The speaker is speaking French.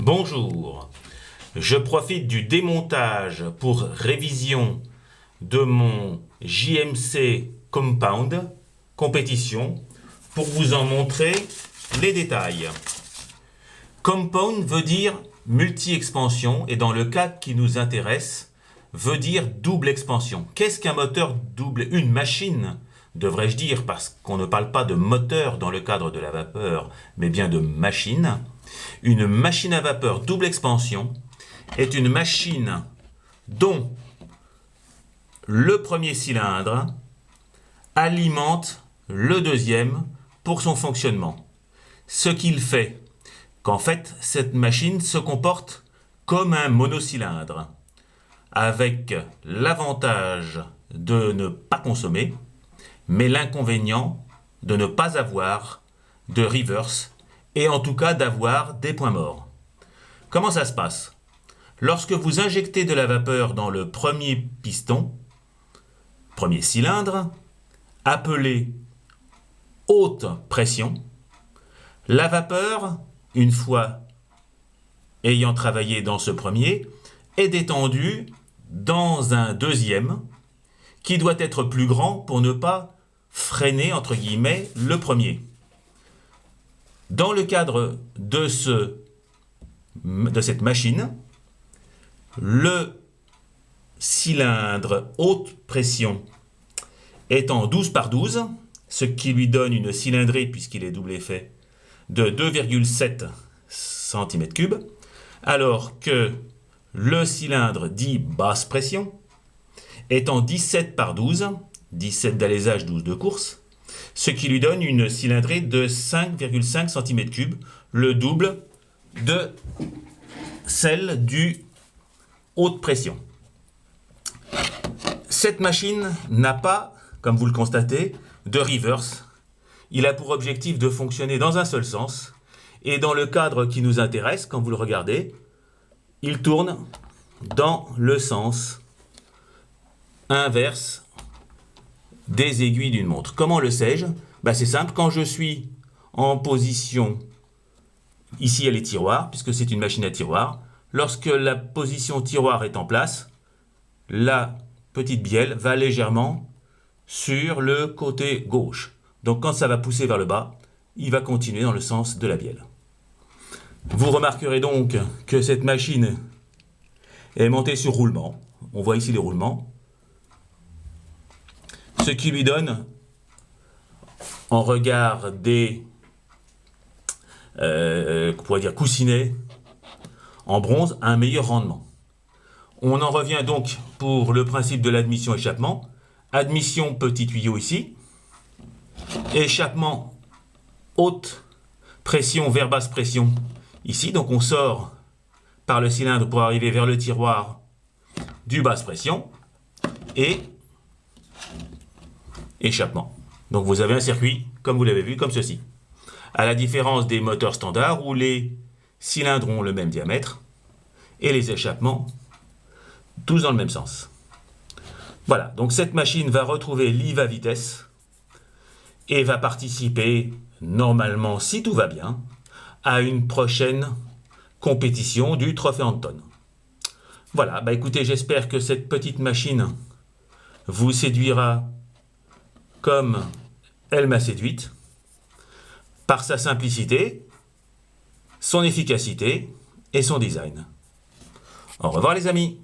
Bonjour, je profite du démontage pour révision de mon JMC Compound compétition pour vous en montrer les détails. Compound veut dire multi-expansion et dans le cas qui nous intéresse, veut dire double expansion. Qu'est-ce qu'un moteur double? Une machine, devrais-je dire, parce qu'on ne parle pas de moteur dans le cadre de la vapeur, mais bien de machine. Une machine à vapeur double expansion est une machine dont le premier cylindre alimente le deuxième pour son fonctionnement. Ce qu'il fait qu'en fait, cette machine se comporte comme un monocylindre, avec l'avantage de ne pas consommer, mais l'inconvénient de ne pas avoir de reverse, et en tout cas d'avoir des points morts. Comment ça se passe? Lorsque vous injectez de la vapeur dans le premier piston, premier cylindre, appelé haute pression, la vapeur, une fois ayant travaillé dans ce premier, est détendue dans un deuxième qui doit être plus grand pour ne pas freiner, entre guillemets, le premier. Dans le cadre de cette machine, le cylindre haute pression est en 12 par 12, ce qui lui donne une cylindrée, puisqu'il est double effet, de 2,7 cm3, alors que le cylindre dit basse pression est en 17 par 12, 17 d'alésage, 12 de course, ce qui lui donne une cylindrée de 5,5 cm3, le double de celle du haute pression. Cette machine n'a pas, comme vous le constatez, de reverse. Il a pour objectif de fonctionner dans un seul sens, et dans le cadre qui nous intéresse, quand vous le regardez, il tourne dans le sens inverse des aiguilles d'une montre. Comment le sais-je? C'est simple, quand je suis en position, ici elle est tiroir, puisque c'est une machine à tiroir, lorsque la position tiroir est en place, la petite bielle va légèrement sur le côté gauche. Donc quand ça va pousser vers le bas, il va continuer dans le sens de la bielle. Vous remarquerez donc que cette machine est montée sur roulement. On voit ici les roulements. Ce qui lui donne, en regard des coussinets en bronze, un meilleur rendement. On en revient donc pour le principe de l'admission-échappement. Admission petit tuyau ici, échappement haute pression vers basse pression ici. Donc on sort par le cylindre pour arriver vers le tiroir du basse pression et échappement. Donc vous avez un circuit, comme vous l'avez vu, comme ceci. À la différence des moteurs standards où les cylindres ont le même diamètre et les échappements tous dans le même sens. Voilà, donc cette machine va retrouver l'IVA vitesse et va participer, normalement, si tout va bien, à une prochaine compétition du Trophée Anton. Voilà, écoutez, j'espère que cette petite machine vous séduira comme elle m'a séduite, par sa simplicité, son efficacité et son design. Au revoir les amis!